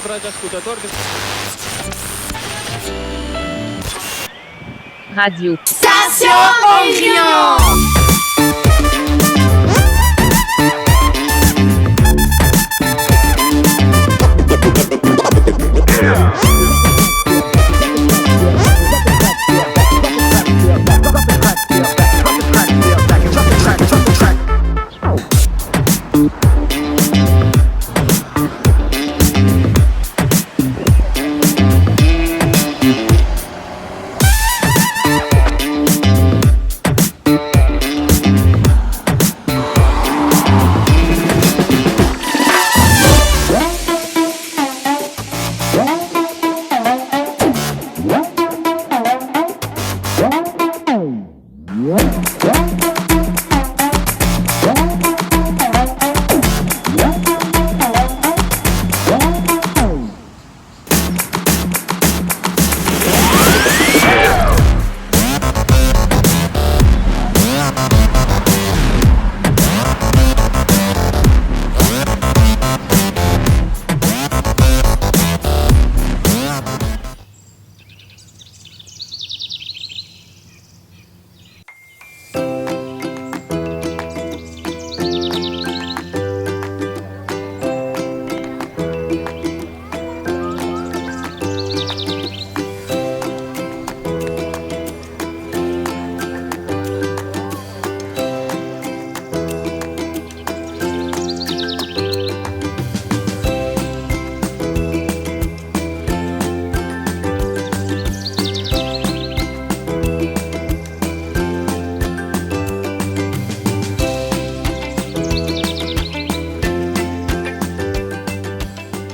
dragi ascultători. Radio. Station Grignon.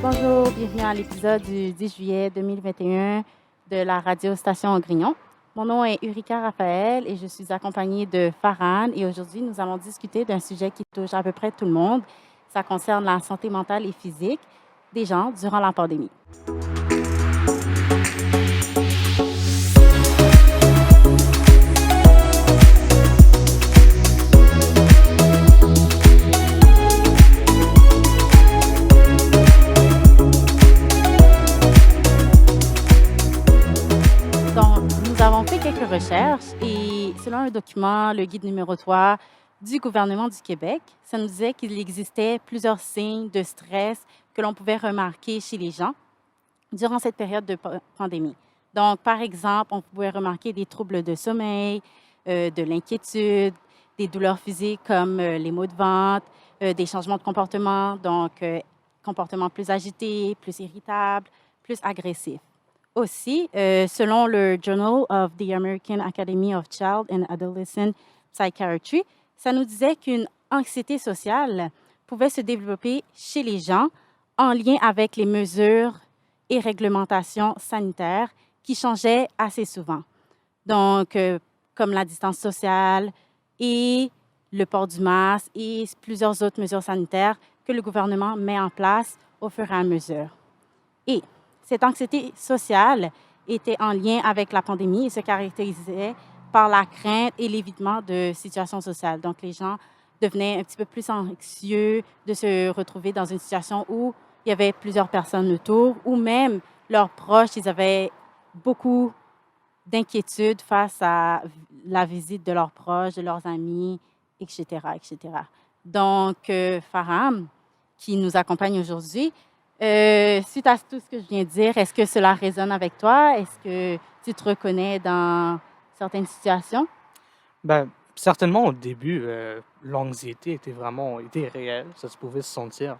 Bonjour, bienvenue à l'épisode du 10 juillet 2021 de la radio Station Grignon. Mon nom est Ulrika Raphaël et je suis accompagnée de Farhan. Et aujourd'hui, nous allons discuter d'un sujet qui touche à peu près tout le monde. Ça concerne la santé mentale et physique des gens durant la pandémie. Nous avons fait quelques recherches et selon un document, le guide numéro 3 du gouvernement du Québec, ça nous disait qu'il existait plusieurs signes de stress que l'on pouvait remarquer chez les gens durant cette période de pandémie. Donc, par exemple, on pouvait remarquer des troubles de sommeil, de l'inquiétude, des douleurs physiques comme les maux de ventre, des changements de comportement, donc comportement plus agité, plus irritable, plus agressif. Aussi, selon le Journal of the American Academy of Child and Adolescent Psychiatry, ça nous disait qu'une anxiété sociale pouvait se développer chez les gens en lien avec les mesures et réglementations sanitaires qui changeaient assez souvent. Donc, comme la distance sociale et le port du masque et plusieurs autres mesures sanitaires que le gouvernement met en place au fur et à mesure. Et cette anxiété sociale était en lien avec la pandémie et se caractérisait par la crainte et l'évitement de situations sociales. Donc, les gens devenaient un petit peu plus anxieux de se retrouver dans une situation où il y avait plusieurs personnes autour, ou même leurs proches, ils avaient beaucoup d'inquiétude face à la visite de leurs proches, de leurs amis, etc., etc. Donc, Farham, qui nous accompagne aujourd'hui, suite à tout ce que je viens de dire, est-ce que cela résonne avec toi? Est-ce que tu te reconnais dans certaines situations? Ben, certainement au début, l'anxiété était réelle, ça se pouvait se sentir.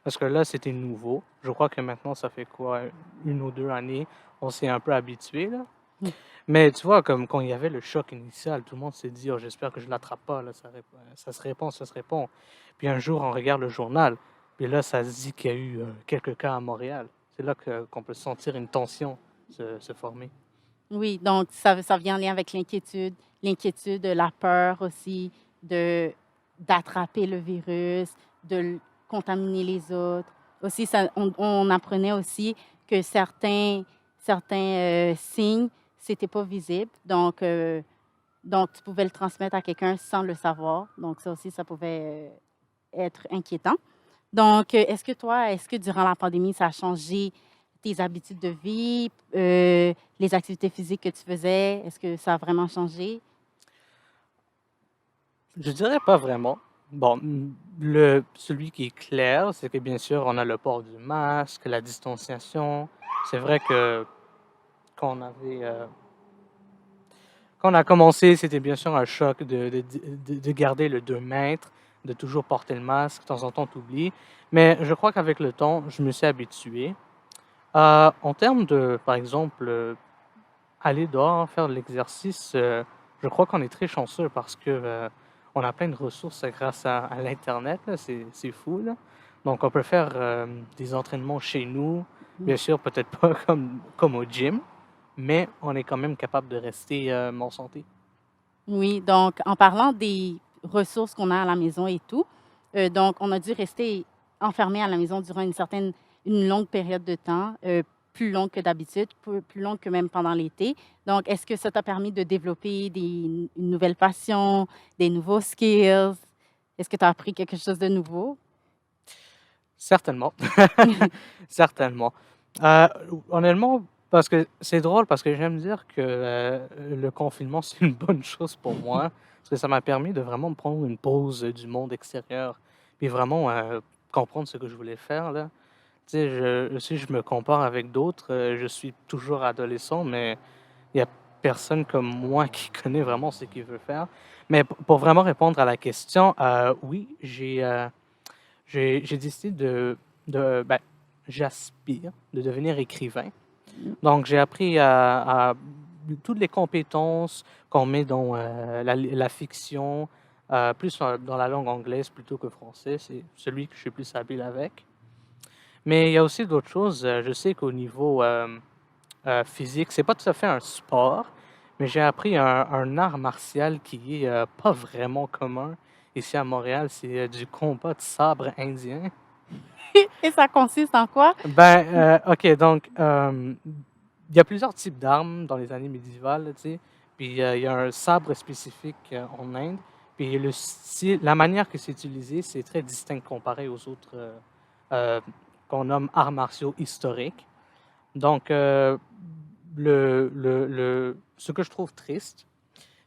Parce que là, c'était nouveau. Je crois que maintenant, ça fait quoi, 1 ou 2 années, on s'est un peu habitué, là. Mm. Mais tu vois, comme quand il y avait le choc initial, tout le monde s'est dit, oh, j'espère que je ne l'attrape pas, là, ça se répand, ça se répand. Puis un jour, on regarde le journal, puis là, ça se dit qu'il y a eu quelques cas à Montréal. C'est là qu'on peut sentir une tension se former. Oui, donc ça vient en lien avec l'inquiétude, la peur aussi d'attraper le virus, de contaminer les autres. Aussi, on apprenait aussi que certains signes, c'était pas visible. Donc, tu pouvais le transmettre à quelqu'un sans le savoir. Donc, ça aussi, ça pouvait être inquiétant. Donc, est-ce que durant la pandémie, ça a changé tes habitudes de vie, les activités physiques que tu faisais? Est-ce que ça a vraiment changé? Je dirais pas vraiment. Bon, celui qui est clair, c'est que bien sûr, on a le port du masque, la distanciation. C'est vrai que quand on avait, quand on a commencé, c'était bien sûr un choc de garder le 2 mètres, de toujours porter le masque. De temps en temps, tu oublies. Mais je crois qu'avec le temps, je me suis habitué. En termes de, par exemple, aller dehors, faire de l'exercice, je crois qu'on est très chanceux parce que, on a plein de ressources grâce à l'internet, là, c'est fou, là. Donc on peut faire, des entraînements chez nous, Mmh. bien sûr, peut-être pas comme au gym, mais on est quand même capable de rester, en santé. Oui, donc en parlant des ressources qu'on a à la maison et tout, donc on a dû rester enfermés à la maison durant une longue période de temps, plus longue que d'habitude, plus longue que même pendant l'été. Donc, est-ce que ça t'a permis de développer une nouvelle passion, des nouveaux skills? Est-ce que tu as appris quelque chose de nouveau? Certainement. Certainement. Heu, honnêtement, parce que c'est drôle parce que j'aime dire que, le confinement, c'est une bonne chose pour moi, parce que ça m'a permis de vraiment me prendre une pause, du monde extérieur, puis vraiment, comprendre ce que je voulais faire là. Tu sais, si je me compare avec d'autres, je suis toujours adolescent, mais il y a personne comme moi qui connaît vraiment ce qu'il veut faire. Mais pour vraiment répondre à la question, oui, j'ai décidé ben, j'aspire de devenir écrivain. Donc, j'ai appris à toutes les compétences qu'on met dans la fiction, plus dans la langue anglaise plutôt que français. C'est celui que je suis plus habile avec. Mais il y a aussi d'autres choses. Je sais qu'au niveau physique, c'est pas tout à fait un sport, mais j'ai appris un art martial qui est pas vraiment commun ici à Montréal. C'est du combat de sabre indien. Et ça consiste en quoi? Ben, OK, donc, il y a plusieurs types d'armes dans les années médiévales, là, tu sais, puis, il y a un sabre spécifique, en Inde, puis la manière que c'est utilisé, c'est très distinct comparé aux autres, heu, qu'on nomme arts martiaux historiques. Donc, ce que je trouve triste,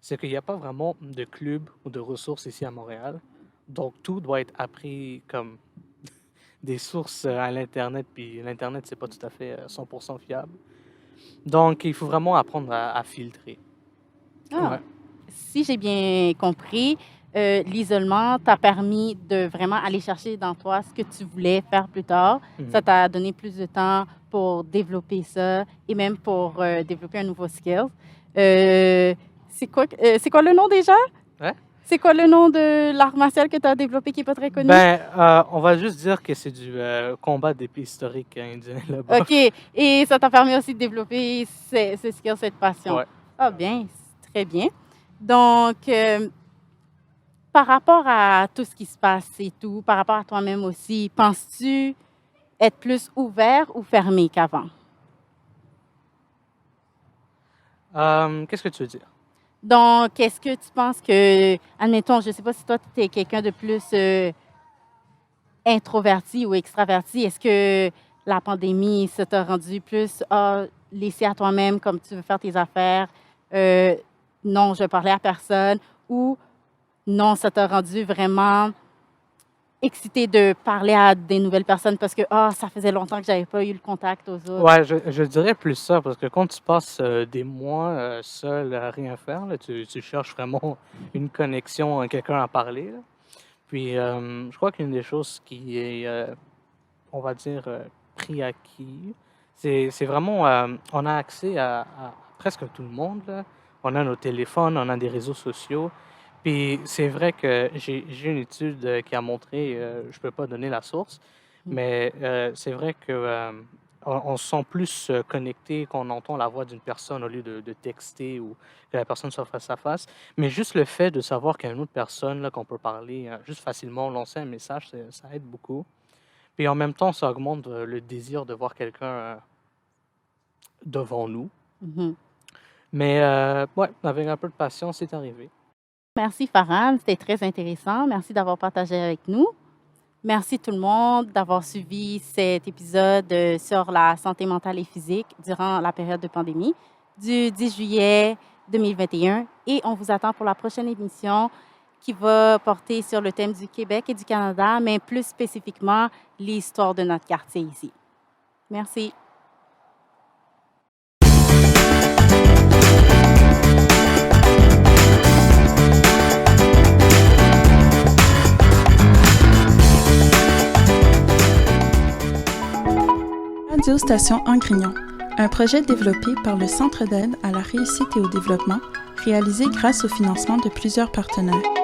c'est qu'il y a pas vraiment de club ou de ressources ici à Montréal, donc tout doit être appris comme des sources, à l'internet, puis l'internet, c'est pas tout à fait, 100 fiable. Donc il faut vraiment apprendre à filtrer. Ah! Ouais. Si j'ai bien compris, l'isolement t'a permis de vraiment aller chercher dans toi ce que tu voulais faire plus tard. Ça Mmh. t'a donné plus de temps pour développer ça et même pour, développer un nouveau skill. C'est quoi le nom déjà? Ouais. C'est quoi le nom de l'art martial que tu as développé qui est pas très connu? Ben, on va juste dire que c'est du, combat d'épée historique indien là-bas. OK, et ça t'a permis aussi de développer ce skill, cette passion. Ouais. Ah bien, c'est très bien. Donc, par rapport à tout ce qui se passe et tout, par rapport à toi-même aussi, penses-tu être plus ouvert ou fermé qu'avant? Qu'est-ce que tu veux dire? Donc, est-ce que tu penses que, admettons, je ne sais pas si toi, tu es quelqu'un de plus introverti ou extraverti, est-ce que la pandémie, ça t'a rendu plus laissé à toi-même comme tu veux faire tes affaires, euh, non, je parlais à personne, ou non, ça t'a rendu vraiment excité de parler à des nouvelles personnes parce que ça faisait longtemps que j'avais pas eu le contact aux autres. Ouais, je dirais plus ça, parce que quand tu passes, des mois, seul à rien faire, là, tu cherches vraiment une connexion, quelqu'un à parler, là. Puis, je crois qu'une des choses qui est, on va dire, pris acquis, c'est vraiment, on a accès à presque tout le monde, là. On a nos téléphones, on a des réseaux sociaux. Puis c'est vrai que j'ai une étude, qui a montré, je peux pas donner la source, Mm. mais c'est vrai que, on se sent plus, connecté quand on entend la voix d'une personne au lieu de texter ou que la personne soit face à face. Mais juste le fait de savoir qu'il y a une autre personne, là, qu'on peut parler, juste facilement, lancer un message, ça aide beaucoup. Puis en même temps, ça augmente, le désir de voir quelqu'un, devant nous. Mhm. Mais ouais, avec un peu de patience, c'est arrivé. Merci Farhan, c'était très intéressant. Merci d'avoir partagé avec nous. Merci tout le monde d'avoir suivi cet épisode sur la santé mentale et physique durant la période de pandémie du 10 juillet 2021. Et on vous attend pour la prochaine émission qui va porter sur le thème du Québec et du Canada, mais plus spécifiquement l'histoire de notre quartier ici. Merci. Radio Station Angrignon, un projet développé par le Centre d'aide à la réussite et au développement, réalisé grâce au financement de plusieurs partenaires.